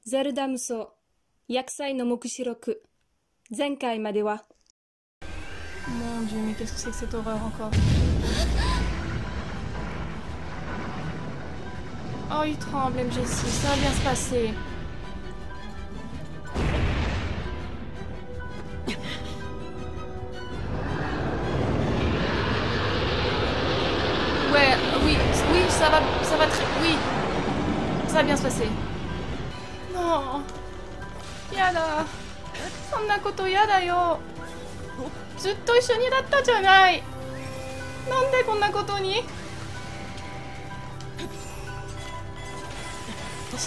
ゼルダ無双薬剤の目視録前回までは Mon Dieu, mais qu'est-ce que c'est que cette horreur encore? Oh, il tremble, MG6, ça va bien se passer. Ouais, oui, ça va très... Oui, ça va bien se passer. Non, yada. そんなことやだよ。ずっと一緒にだったじゃない。なんでこんなことに。しっ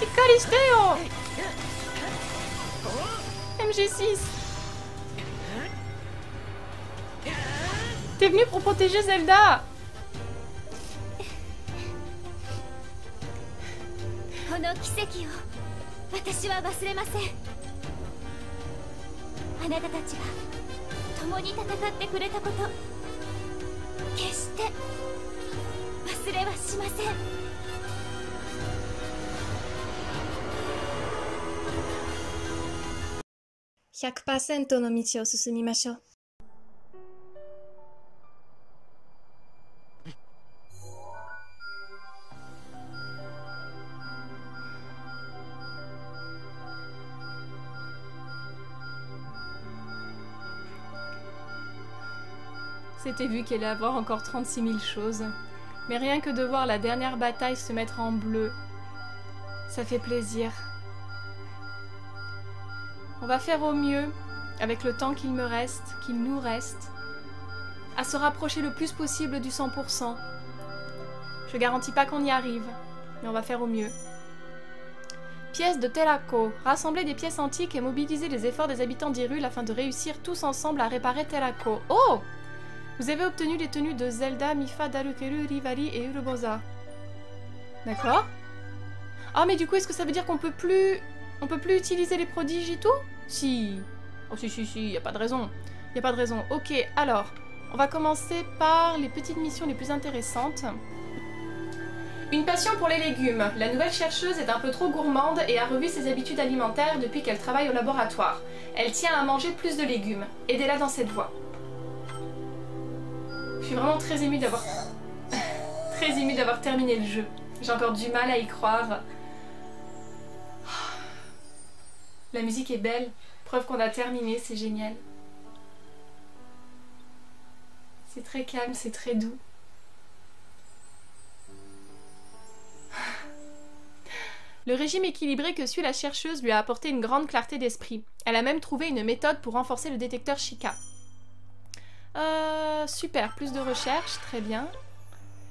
かりしてよ。MG6. T'es venu pour protéger Zelda. この奇跡を私は忘れません。あなたたちが共に戦ってくれたこと決して忘れはしません。100% の道を進みましょう。C'était vu qu'elle allait avoir encore 36 000 choses. Mais rien que de voir la dernière bataille se mettre en bleu, ça fait plaisir. On va faire au mieux, avec le temps qu'il me reste, qu'il nous reste, à se rapprocher le plus possible du 100%. Je garantis pas qu'on y arrive, mais on va faire au mieux. Pièces de Telako. Rassembler des pièces antiques et mobiliser les efforts des habitants d'Hyrule afin de réussir tous ensemble à réparer Telako. Oh! Vous avez obtenu les tenues de Zelda, Mipha, Darukeru, Rivali et Urbosa. D'accord. Ah, mais du coup, est-ce que ça veut dire qu'on peut plus... On peut plus utiliser les prodiges et tout? Si. Oh, si, y a pas de raison. Y a pas de raison. Ok, alors, on va commencer par les petites missions les plus intéressantes. Une passion pour les légumes. La nouvelle chercheuse est un peu trop gourmande et a revu ses habitudes alimentaires depuis qu'elle travaille au laboratoire. Elle tient à manger plus de légumes. Aidez-la dans cette voie. Je suis vraiment très émue d'avoir terminé le jeu. J'ai encore du mal à y croire. La musique est belle. Preuve qu'on a terminé, c'est génial. C'est très calme, c'est très doux. Le régime équilibré que suit la chercheuse lui a apporté une grande clarté d'esprit. Elle a même trouvé une méthode pour renforcer le détecteur Sheikah. Super, plus de recherche, très bien.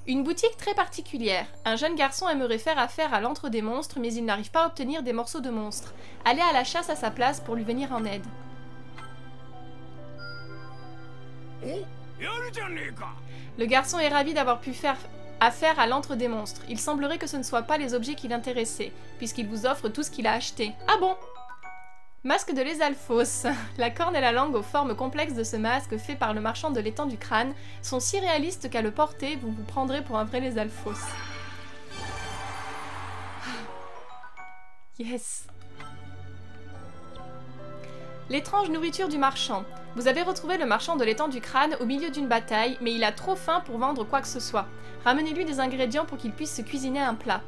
Une boutique très particulière. Un jeune garçon aimerait faire affaire à l'antre des monstres, mais il n'arrive pas à obtenir des morceaux de monstres. Allez à la chasse à sa place pour lui venir en aide. Le garçon est ravi d'avoir pu faire affaire à l'antre des monstres. Il semblerait que ce ne soit pas les objets qui l'intéressaient, puisqu'il vous offre tout ce qu'il a acheté. Ah bon? Masque de l'Esalfos. La corne et la langue aux formes complexes de ce masque fait par le marchand de l'étang du crâne sont si réalistes qu'à le porter, vous vous prendrez pour un vrai Esalfos. Yes. L'étrange nourriture du marchand. Vous avez retrouvé le marchand de l'étang du crâne au milieu d'une bataille, mais il a trop faim pour vendre quoi que ce soit. Ramenez-lui des ingrédients pour qu'il puisse se cuisiner un plat.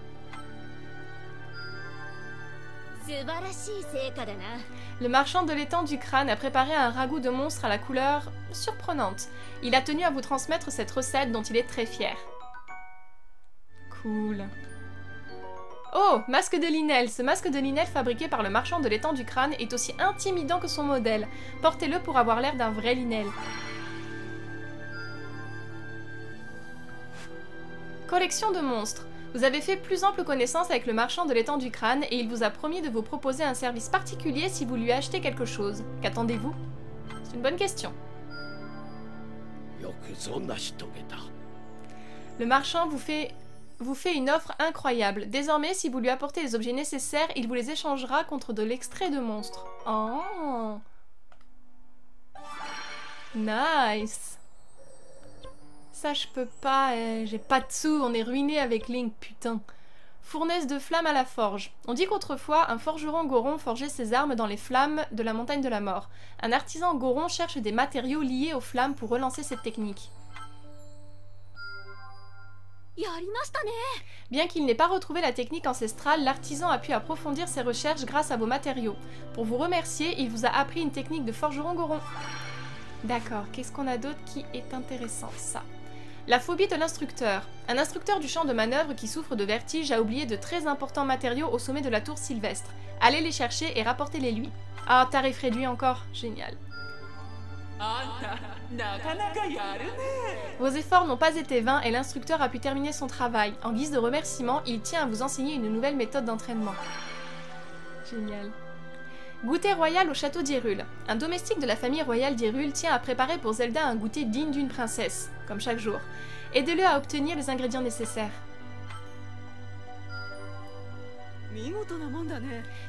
Le marchand de l'étang du crâne a préparé un ragoût de monstre à la couleur surprenante. Il a tenu à vous transmettre cette recette dont il est très fier. Cool. Oh, masque de Linel. Ce masque de Linel fabriqué par le marchand de l'étang du crâne est aussi intimidant que son modèle. Portez-le pour avoir l'air d'un vrai Linel. Collection de monstres. Vous avez fait plus ample connaissance avec le marchand de l'étang du crâne et il vous a promis de vous proposer un service particulier si vous lui achetez quelque chose. Qu'attendez-vous? C'est une bonne question. Le marchand vous fait une offre incroyable. Désormais, si vous lui apportez les objets nécessaires, il vous les échangera contre de l'extrait de monstre. Oh! Nice! Ça, je peux pas, j'ai pas de sous, on est ruiné avec Link, putain. Fournaise de flammes à la forge. On dit qu'autrefois, un forgeron Goron forgeait ses armes dans les flammes de la montagne de la mort. Un artisan Goron cherche des matériaux liés aux flammes pour relancer cette technique. Bien qu'il n'ait pas retrouvé la technique ancestrale, l'artisan a pu approfondir ses recherches grâce à vos matériaux. Pour vous remercier, il vous a appris une technique de forgeron Goron. D'accord, qu'est-ce qu'on a d'autre qui est intéressant, ça? La phobie de l'instructeur. Un instructeur du champ de manœuvre qui souffre de vertige a oublié de très importants matériaux au sommet de la tour Sylvestre. Allez les chercher et rapportez-les lui. Ah, tarif réduit encore, génial. Vos efforts n'ont pas été vains et l'instructeur a pu terminer son travail. En guise de remerciement, il tient à vous enseigner une nouvelle méthode d'entraînement. Génial. Goûter royal au château d'Hyrule. Un domestique de la famille royale d'Hyrule tient à préparer pour Zelda un goûter digne d'une princesse, comme chaque jour. Aidez-le à obtenir les ingrédients nécessaires.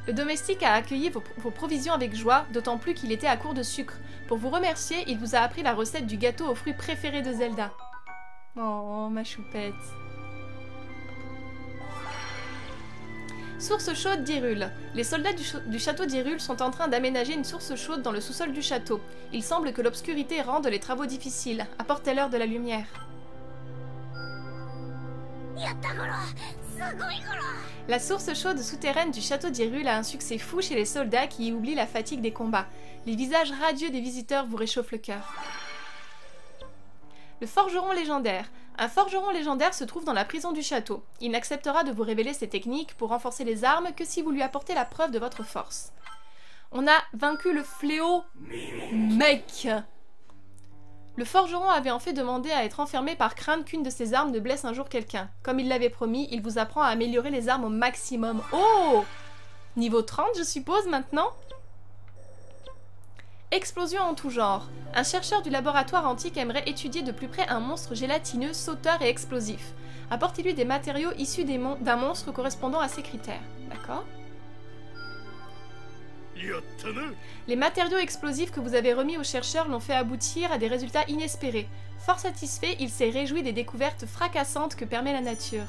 Le domestique a accueilli vos provisions avec joie, d'autant plus qu'il était à court de sucre. Pour vous remercier, il vous a appris la recette du gâteau aux fruits préféré de Zelda. Oh, ma choupette. Source chaude d'Hyrule. Les soldats du château d'Hyrule sont en train d'aménager une source chaude dans le sous-sol du château. Il semble que l'obscurité rende les travaux difficiles. Apportez-leur de la lumière. La source chaude souterraine du château d'Hyrule a un succès fou chez les soldats qui y oublient la fatigue des combats. Les visages radieux des visiteurs vous réchauffent le cœur. Le forgeron légendaire. Un forgeron légendaire se trouve dans la prison du château. Il n'acceptera de vous révéler ses techniques pour renforcer les armes que si vous lui apportez la preuve de votre force. On a vaincu le fléau... Mec! Le forgeron avait en fait demandé à être enfermé par crainte qu'une de ses armes ne blesse un jour quelqu'un. Comme il l'avait promis, il vous apprend à améliorer les armes au maximum. Oh! Niveau 30, je suppose, maintenant? Explosion en tout genre. Un chercheur du laboratoire antique aimerait étudier de plus près un monstre gélatineux, sauteur et explosif. Apportez-lui des matériaux issus d'un monstre correspondant à ces critères. D'accord? Les matériaux explosifs que vous avez remis au chercheur l'ont fait aboutir à des résultats inespérés. Fort satisfait, il s'est réjoui des découvertes fracassantes que permet la nature.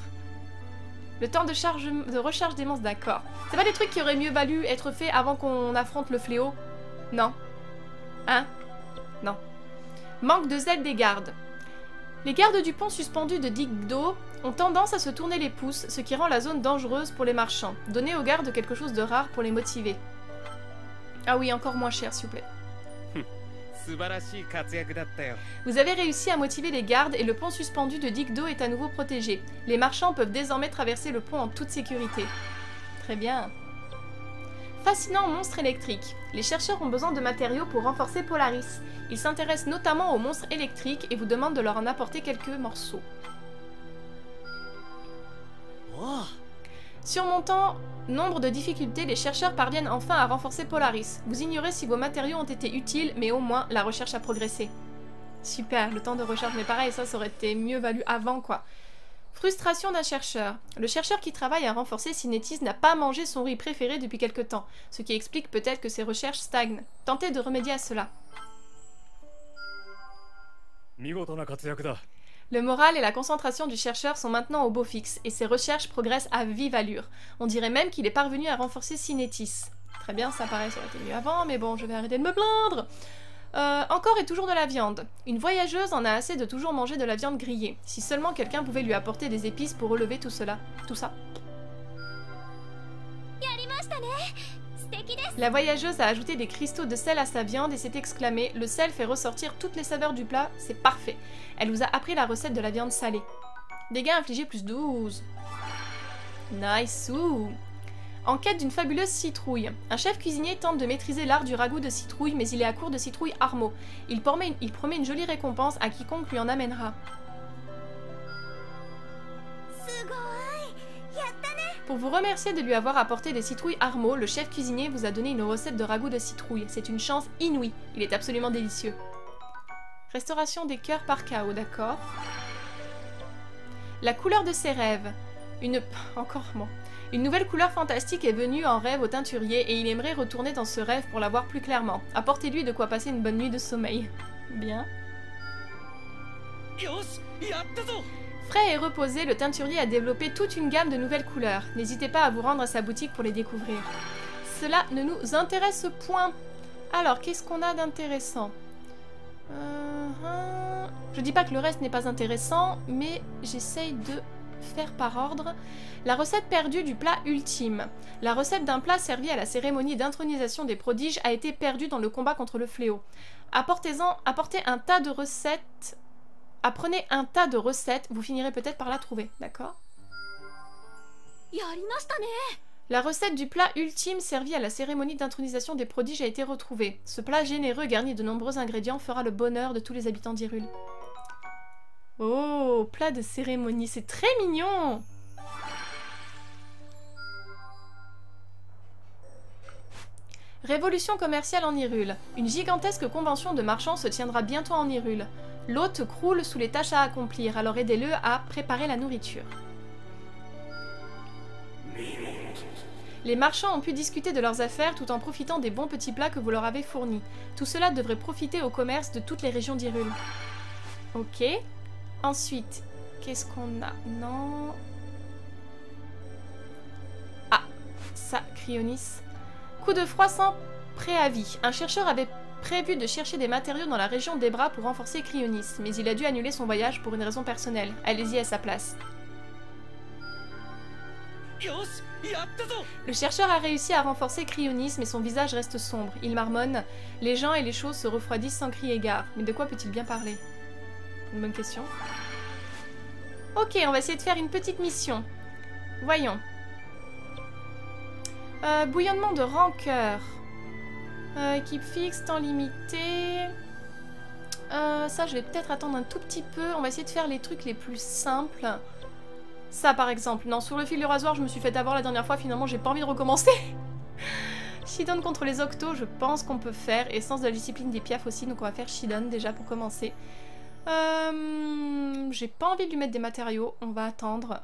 Le temps de recharge des monstres, d'accord. C'est pas des trucs qui auraient mieux valu être faits avant qu'on affronte le fléau? Non. Hein? Non. Manque de zèle des gardes. Les gardes du pont suspendu de Digdo ont tendance à se tourner les pouces, ce qui rend la zone dangereuse pour les marchands. Donnez aux gardes quelque chose de rare pour les motiver. Ah oui, encore moins cher, s'il vous plaît. Vous avez réussi à motiver les gardes et le pont suspendu de Digdo est à nouveau protégé. Les marchands peuvent désormais traverser le pont en toute sécurité. Très bien. Fascinant monstre électrique. Les chercheurs ont besoin de matériaux pour renforcer Polaris. Ils s'intéressent notamment aux monstres électriques et vous demandent de leur en apporter quelques morceaux. Oh. Surmontant nombre de difficultés, les chercheurs parviennent enfin à renforcer Polaris. Vous ignorez si vos matériaux ont été utiles, mais au moins la recherche a progressé. Super, le temps de recherche, mais pareil, ça aurait été mieux valu avant, quoi. Frustration d'un chercheur. Le chercheur qui travaille à renforcer Cinétis n'a pas mangé son riz préféré depuis quelque temps, ce qui explique peut-être que ses recherches stagnent. Tentez de remédier à cela. Le moral et la concentration du chercheur sont maintenant au beau fixe, et ses recherches progressent à vive allure. On dirait même qu'il est parvenu à renforcer Cinétis. Très bien, ça paraît, ça aurait été mieux avant, mais bon, je vais arrêter de me plaindre. Encore et toujours de la viande. Une voyageuse en a assez de toujours manger de la viande grillée. Si seulement quelqu'un pouvait lui apporter des épices pour relever tout ça. La voyageuse a ajouté des cristaux de sel à sa viande et s'est exclamée « Le sel fait ressortir toutes les saveurs du plat, c'est parfait !» Elle vous a appris la recette de la viande salée. Dégâts infligés plus 12. Nice ouh. En quête d'une fabuleuse citrouille. Un chef cuisinier tente de maîtriser l'art du ragoût de citrouille, mais il est à court de citrouilles Armo. Il promet une jolie récompense à quiconque lui en amènera. Pour vous remercier de lui avoir apporté des citrouilles Armo, le chef cuisinier vous a donné une recette de ragoût de citrouille. C'est une chance inouïe. Il est absolument délicieux. Restauration des cœurs par chaos, d'accord. La couleur de ses rêves. Une nouvelle couleur fantastique est venue en rêve au teinturier et il aimerait retourner dans ce rêve pour la voir plus clairement. Apportez-lui de quoi passer une bonne nuit de sommeil. Bien. Frais et reposé, le teinturier a développé toute une gamme de nouvelles couleurs. N'hésitez pas à vous rendre à sa boutique pour les découvrir. Cela ne nous intéresse point. Alors, qu'est-ce qu'on a d'intéressant? Je dis pas que le reste n'est pas intéressant, mais j'essaye de faire par ordre. La recette perdue du plat ultime. La recette d'un plat servi à la cérémonie d'intronisation des prodiges a été perdue dans le combat contre le fléau. Apportez un tas de recettes. Apprenez un tas de recettes, vous finirez peut-être par la trouver, d'accord? La recette du plat ultime servi à la cérémonie d'intronisation des prodiges a été retrouvée. Ce plat généreux garni de nombreux ingrédients fera le bonheur de tous les habitants d'Hyrule. Oh, plat de cérémonie, c'est très mignon! Révolution commerciale en Hyrule. Une gigantesque convention de marchands se tiendra bientôt en Hyrule. L'hôte croule sous les tâches à accomplir, alors aidez-le à préparer la nourriture. Les marchands ont pu discuter de leurs affaires tout en profitant des bons petits plats que vous leur avez fournis. Tout cela devrait profiter au commerce de toutes les régions d'Hyrule. Ok. Ensuite, qu'est-ce qu'on a? Non. Ah, ça, Cryonis. Coup de froid sans préavis. Un chercheur avait prévu de chercher des matériaux dans la région d'Ebra pour renforcer Cryonis, mais il a dû annuler son voyage pour une raison personnelle. Allez-y à sa place. Le chercheur a réussi à renforcer Cryonis, mais son visage reste sombre. Il marmonne. Les gens et les choses se refroidissent sans cri égard. Mais de quoi peut-il bien parler? Une bonne question. Ok, on va essayer de faire une petite mission. Voyons. Bouillonnement de rancœur. Équipe fixe, temps limité. Ça, je vais peut-être attendre un tout petit peu. On va essayer de faire les trucs les plus simples. Ça, par exemple. Non, sur le fil du rasoir, je me suis fait avoir la dernière fois. Finalement, j'ai pas envie de recommencer. Shidon contre les octos, je pense qu'on peut faire. Essence de la discipline des piafs aussi. Donc, on va faire Shidon déjà pour commencer. J'ai pas envie de lui mettre des matériaux. On va attendre.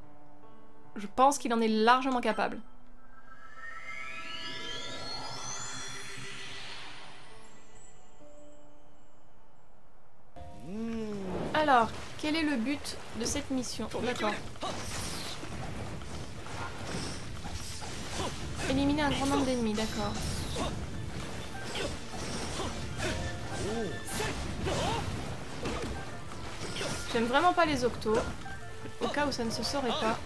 Je pense qu'il en est largement capable. Alors, quel est le but de cette mission? D'accord. Éliminer un grand nombre d'ennemis, d'accord. J'aime vraiment pas les octos. Au cas où ça ne se saurait pas.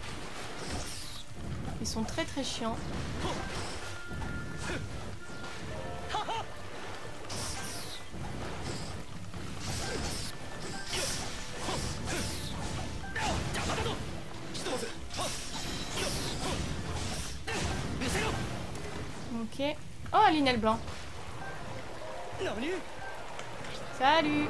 Ils sont très très chiants. Ok. Oh, un linel blanc. Salut.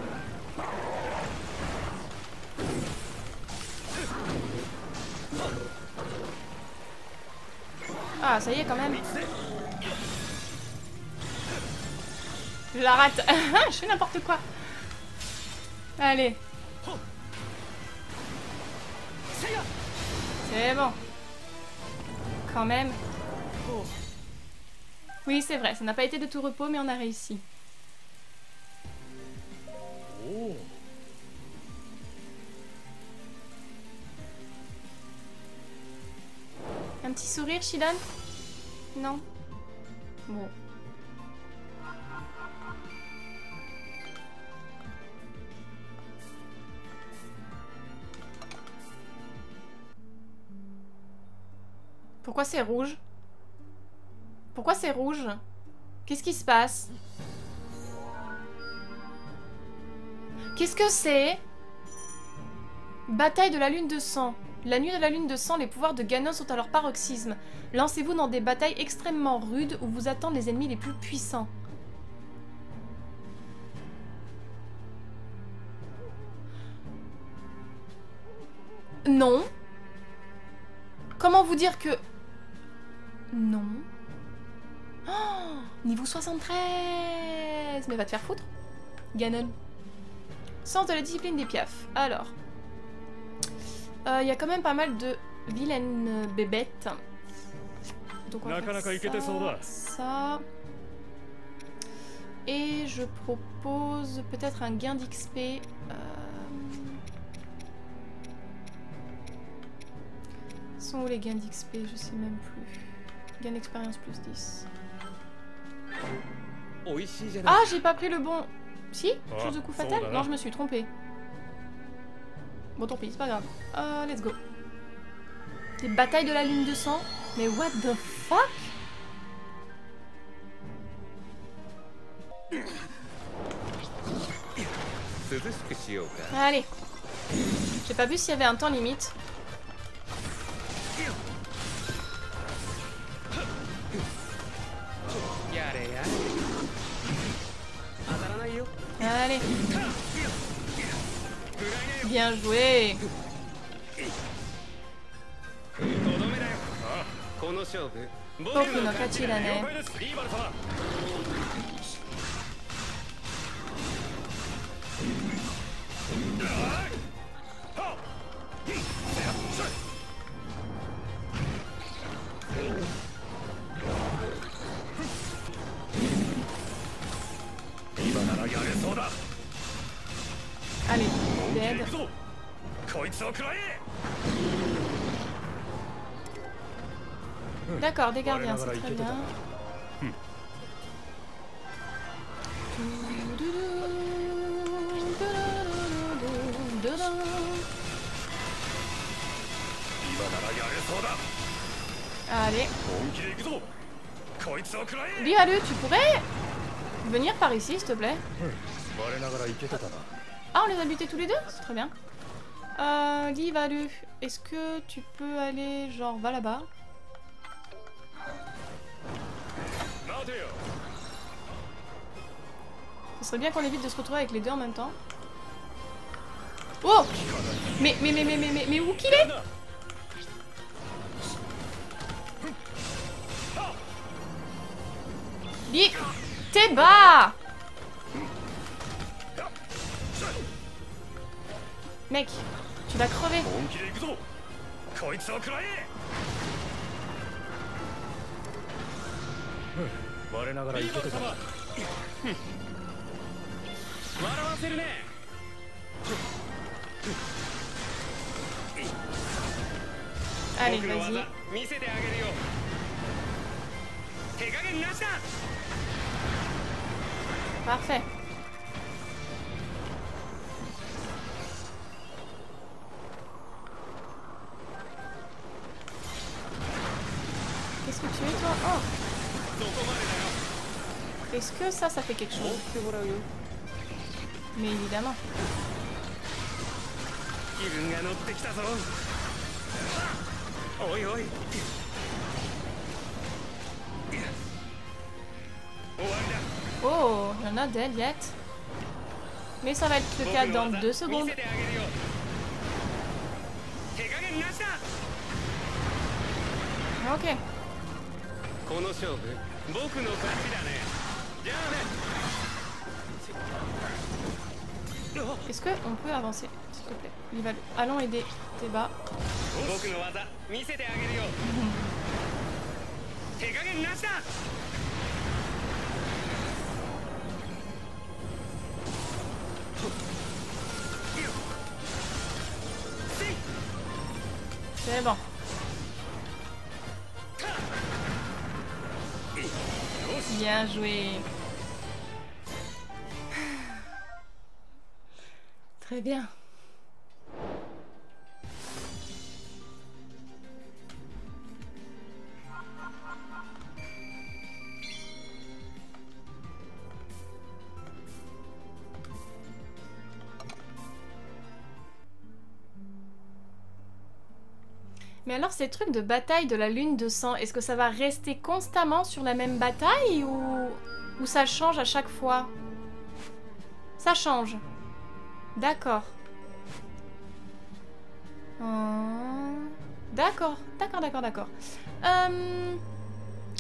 Ah, ça y est quand même. Je la rate. Je fais n'importe quoi. Allez. C'est bon. Quand même. Oh. Oui, c'est vrai, ça n'a pas été de tout repos, mais on a réussi. Oh. Un petit sourire, Shidon? Non? Bon. Pourquoi c'est rouge? Pourquoi c'est rouge? Qu'est-ce qui se passe? Qu'est-ce que c'est? Bataille de la lune de sang. La nuit de la lune de sang, les pouvoirs de Ganon sont à leur paroxysme. Lancez-vous dans des batailles extrêmement rudes où vous attendent les ennemis les plus puissants. Non. Comment vous dire que... Non. Oh, niveau 73. Mais va te faire foutre, Ganon. Sens de la discipline des piafs. Alors. Il y a quand même pas mal de vilaines bébêtes. Donc on va faire ça. Et je propose peut-être un gain d'XP. sont où les gains d'XP? Je sais même plus. Gain d'expérience plus 10. Ah, j'ai pas pris le bon... Si? Chose de coup fatal? Non, je me suis trompée. Bon, tant pis, c'est pas grave. Let's go. Les batailles de la lune de sang? Mais what the fuck? Allez. J'ai pas vu s'il y avait un temps limite. Allez. Bien joué. Boku no kachi da ne. Allez, dead. D'accord, des gardiens, c'est très bien. Allez. Lialu, tu pourrais venir par ici, s'il te plaît? Ah, on les a butés tous les deux? C'est très bien. Lialu, est-ce que tu peux aller, genre, va là-bas? Ce serait bien qu'on évite de se retrouver avec les deux en même temps. Oh! Mais où qu'il est? T'es bas! Mec, tu vas crever. Allez, vas-y. Parfait. Qu'est-ce que tu es, toi? Oh! Est-ce que ça fait quelque chose? Mais évidemment. Oh, you're not dead yet. Mais ça va être le cas dans 2 secondes. Ok. Est-ce qu'on peut avancer, s'il te plaît? Allons aider Teba. C'est bon. Bien joué. Très bien. Mais alors ces trucs de bataille de la lune de sang, est-ce que ça va rester constamment sur la même bataille ou ça change à chaque fois? Ça change. D'accord. D'accord.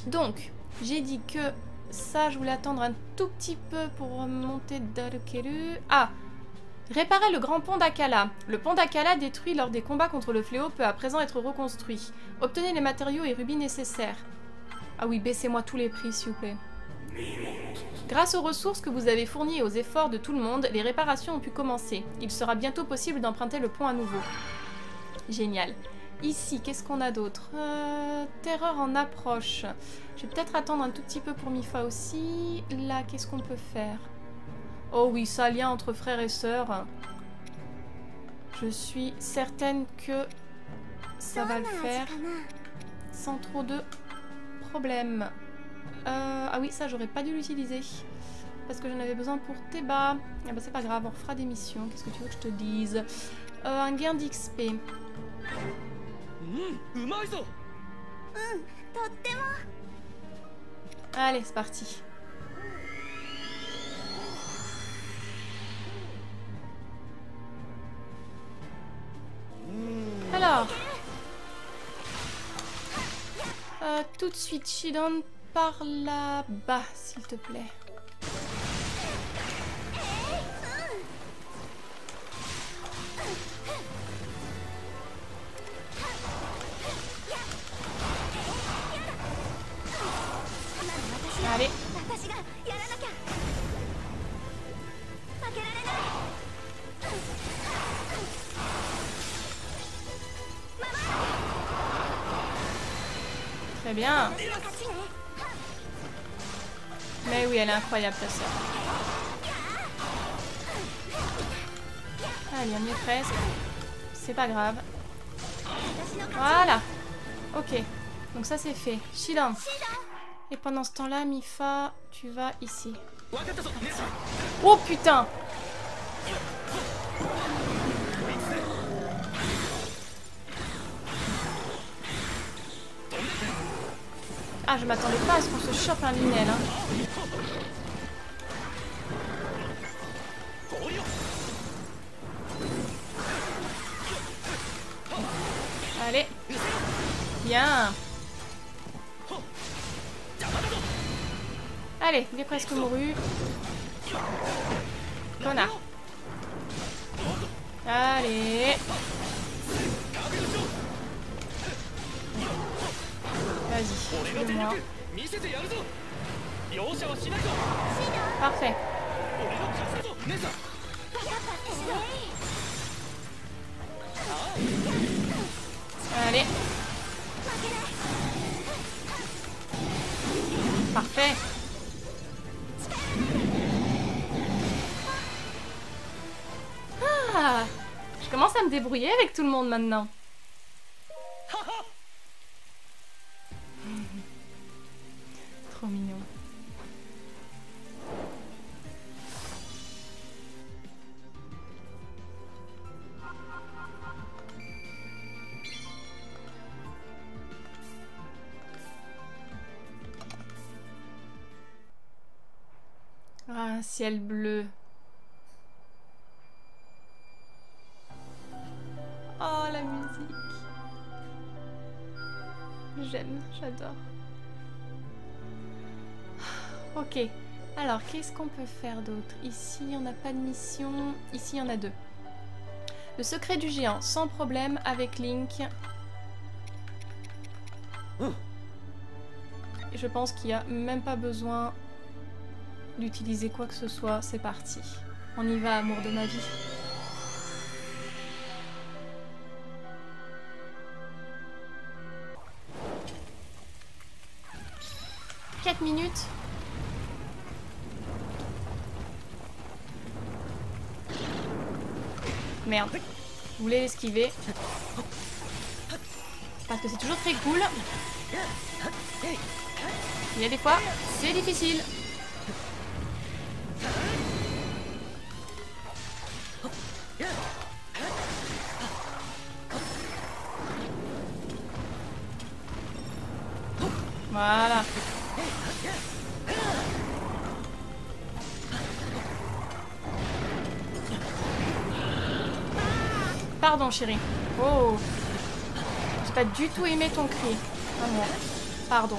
Donc, j'ai dit que ça, je voulais attendre un tout petit peu pour monter Darukeru. Ah! Réparer le grand pont d'Akala. Le pont d'Akala détruit lors des combats contre le fléau peut à présent être reconstruit. Obtenez les matériaux et rubis nécessaires. Ah oui, baissez-moi tous les prix, s'il vous plaît. Grâce aux ressources que vous avez fournies et aux efforts de tout le monde, les réparations ont pu commencer. Il sera bientôt possible d'emprunter le pont à nouveau. Génial. Ici, qu'est-ce qu'on a d'autre? Terreur en approche. Je vais peut-être attendre un tout petit peu pour Mipha aussi. Là, qu'est-ce qu'on peut faire? Oh oui, ça, lien entre frères et sœurs. Je suis certaine que ça va le faire sans trop de problèmes. Ah oui, ça, j'aurais pas dû l'utiliser. Parce que j'en avais besoin pour Teba. Ah bah c'est pas grave, on refera des missions. Qu'est-ce que tu veux que je te dise? Un gain d'XP. Allez, c'est parti. Alors. Tout de suite, Shidon, par là-bas, s'il te plaît. Allez. Très bien. Mais oui, elle est incroyable, ta sœur. Allez, on y est presque. C'est pas grave. Voilà. Ok. Donc ça, c'est fait. Shidon. Et pendant ce temps-là, Mipha, tu vas ici. Oh putain! Ah, je m'attendais pas à ce qu'on se chope un Linel, hein. Allez. Bien. Allez, il est presque mouru. Connard. Allez. Vas-y, suis-moi. Parfait. Allez. Parfait. Ah, je commence à me débrouiller avec tout le monde maintenant. Trop mignon. Ah, un ciel bleu. Oh, la musique. J'aime, j'adore. Ok. Alors, qu'est-ce qu'on peut faire d'autre? Ici, on n'a pas de mission. Ici, il y en a deux. Le secret du géant, sans problème, avec Link. Et je pense qu'il n'y a même pas besoin d'utiliser quoi que ce soit. C'est parti. On y va, amour de ma vie. Minutes. Merde. Je voulais l'esquiver. Parce que c'est toujours très cool. Il y a des fois, c'est difficile. Voilà. Pardon, chérie. Oh. J'ai pas du tout aimé ton cri. Amour. Pardon.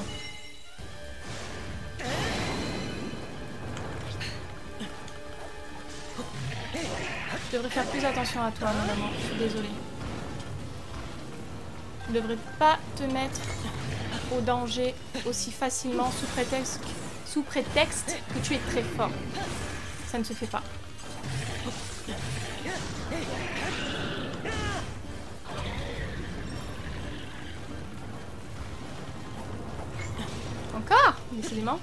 Je devrais faire plus attention à toi, mon amour. Je suis désolée. Tu ne devrais pas te mettre au danger aussi facilement sous prétexte que tu es très fort. Ça ne se fait pas. Décidément.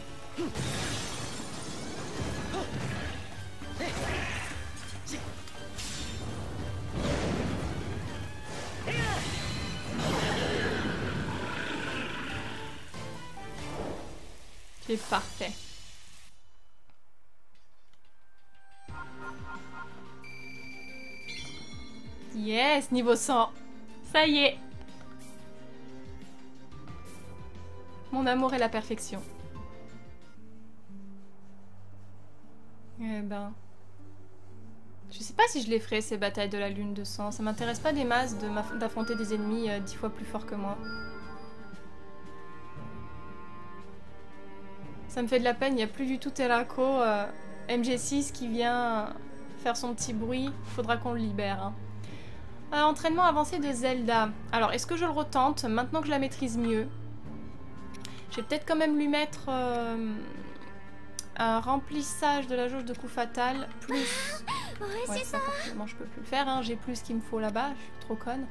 C'est parfait. Yes, niveau 100. Ça y est. Mon amour est la perfection. Eh ben... Je sais pas si je les ferai, ces batailles de la lune de sang. Ça m'intéresse pas des masses d'affronter des ennemis 10 fois plus forts que moi. Ça me fait de la peine, il n'y a plus du tout Telako, MG6 qui vient faire son petit bruit. Faudra qu'on le libère. Hein. Entraînement avancé de Zelda. Alors, est-ce que je le retente maintenant que je la maîtrise mieux? Je vais peut-être quand même lui mettre un remplissage de la jauge de coup fatal plus... Ouais, ça forcément je peux plus le faire, hein. J'ai plus ce qu'il me faut là-bas, je suis trop conne.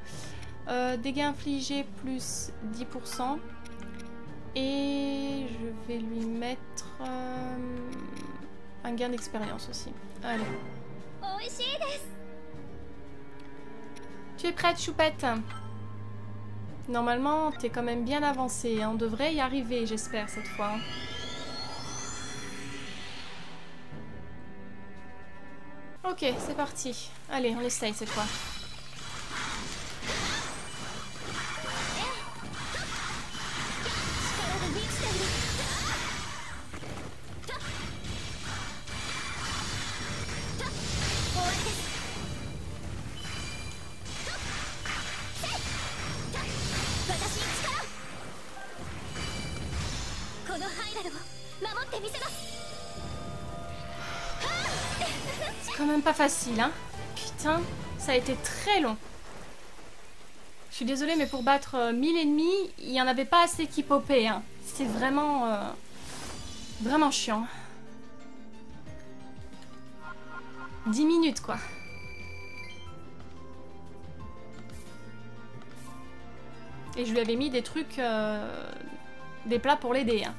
Dégâts infligés plus 10%. Et je vais lui mettre un gain d'expérience aussi. Allez. Tu es prête, Choupette? Normalement, t'es quand même bien avancée. Hein. On devrait y arriver, j'espère, cette fois. Ok, c'est parti. Allez, on essaye cette fois. C'est quand même pas facile, hein. Putain, ça a été très long. Je suis désolée, mais pour battre 1000 ennemis, il n'y en avait pas assez qui popaient, hein. C'est vraiment... vraiment chiant. 10 minutes, quoi. Et je lui avais mis des trucs... des plats pour l'aider, hein.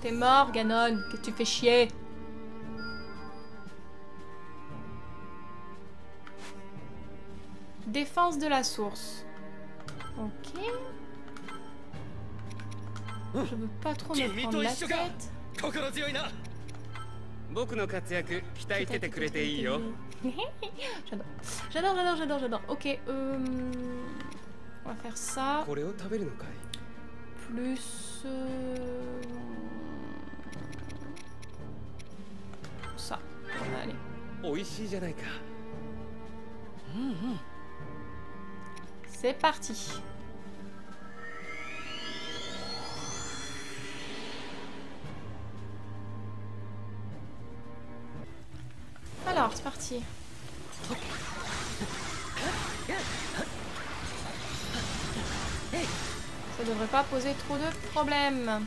T'es mort, Ganon. Qu'est-ce que tu fais chier? Défense de la source. Ok. Je veux pas trop me prendre la tête. J'adore. Ok, on va faire ça. Plus... ça. Allez. C'est parti. Alors, c'est parti. Ça devrait pas poser trop de problèmes.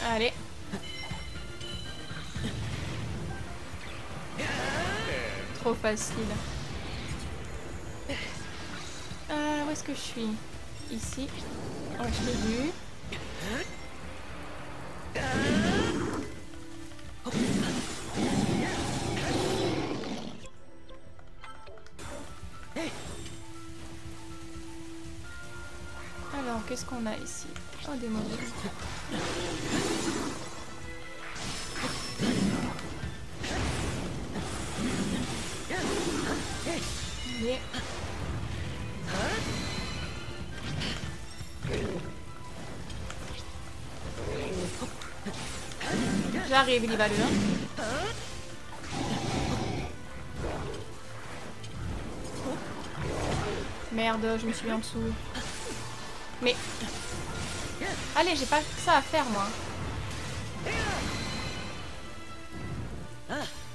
Allez. Trop facile. Où est-ce que je suis? Ici. Oh, je l'ai vu. Alors, qu'est-ce qu'on a ici? Oh, des modules. Allez. J'arrive, il y va le. Merde, je me suis mis en dessous. Mais... allez, j'ai pas que ça à faire, moi.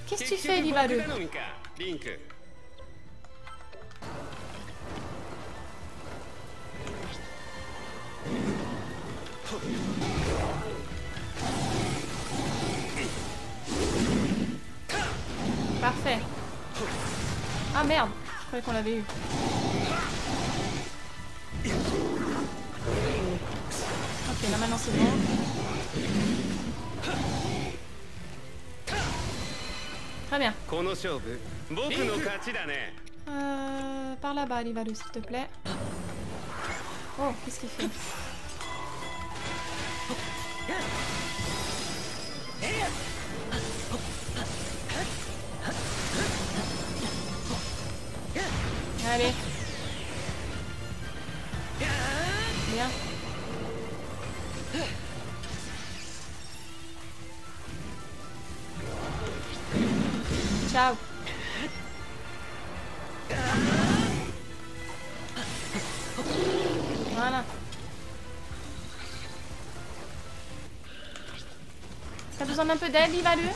Qu'est-ce que tu fais, Livaleux? Parfait. Ah merde, je croyais qu'on l'avait eu. Ok, là maintenant c'est bon. Très bien. Par là-bas, Livalu, s'il te plaît. Oh, qu'est-ce qu'il fait? Allez. Bien. Ciao. Voilà. T'as besoin d'un peu d'aide, Livalu?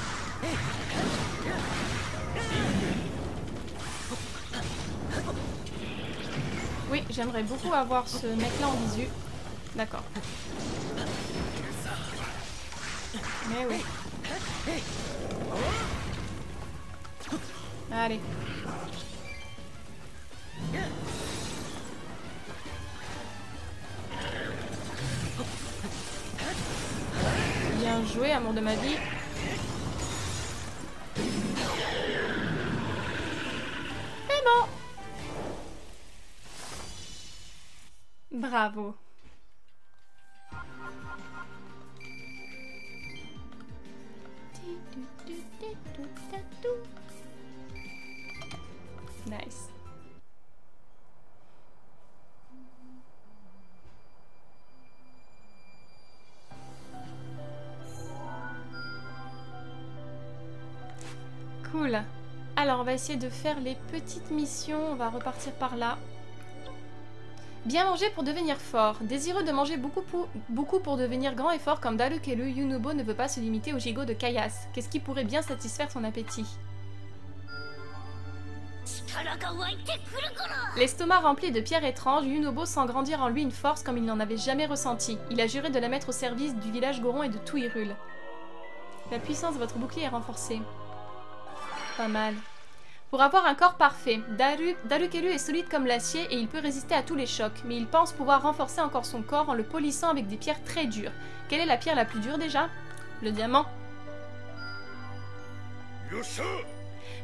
Oui, j'aimerais beaucoup avoir ce mec-là en visu. D'accord. Mais oui. Allez. Bien joué, amour de ma vie. C'est bon. Bravo. Nice. Cool. Alors, on va essayer de faire les petites missions. On va repartir par là. Bien manger pour devenir fort. Désireux de manger beaucoup pour devenir grand et fort comme Darukelu, Yunobo ne veut pas se limiter au gigot de caillasse. Qu'est-ce qui pourrait bien satisfaire son appétit? L'estomac rempli de pierres étranges, Yunobo sent grandir en lui une force comme il n'en avait jamais ressenti. Il a juré de la mettre au service du village Goron et de tout Hyrule. La puissance de votre bouclier est renforcée. Pas mal. Pour avoir un corps parfait, Darukelu est solide comme l'acier et il peut résister à tous les chocs, mais il pense pouvoir renforcer encore son corps en le polissant avec des pierres très dures. Quelle est la pierre la plus dure déjà? Le diamant.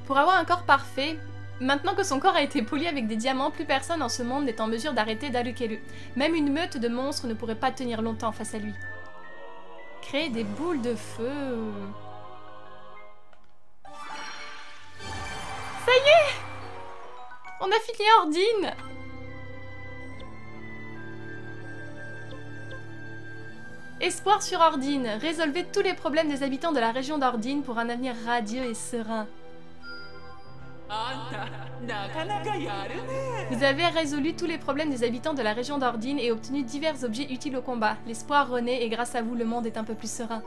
Pour avoir un corps parfait, maintenant que son corps a été poli avec des diamants, plus personne en ce monde n'est en mesure d'arrêter Darukelu. Même une meute de monstres ne pourrait pas tenir longtemps face à lui. Créer des boules de feu... Ça y est! On a fini Ordine! Espoir sur Ordine. Résolvez tous les problèmes des habitants de la région d'Ordine pour un avenir radieux et serein. Vous avez résolu tous les problèmes des habitants de la région d'Ordine et obtenu divers objets utiles au combat. L'espoir renaît et grâce à vous, le monde est un peu plus serein.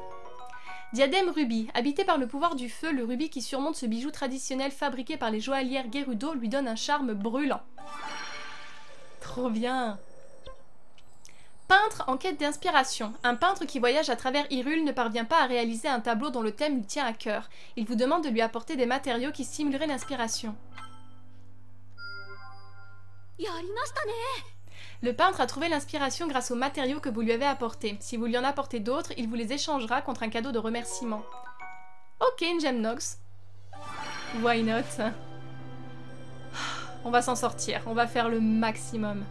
Diadème rubis. Habité par le pouvoir du feu, le rubis qui surmonte ce bijou traditionnel fabriqué par les joaillières Gerudo lui donne un charme brûlant. Trop bien. Peintre en quête d'inspiration. Un peintre qui voyage à travers Hyrule ne parvient pas à réaliser un tableau dont le thème lui tient à cœur. Il vous demande de lui apporter des matériaux qui stimuleraient l'inspiration. Le peintre a trouvé l'inspiration grâce aux matériaux que vous lui avez apportés. Si vous lui en apportez d'autres, il vous les échangera contre un cadeau de remerciement. Ok, une gemme Nox. Why not? On va s'en sortir, on va faire le maximum.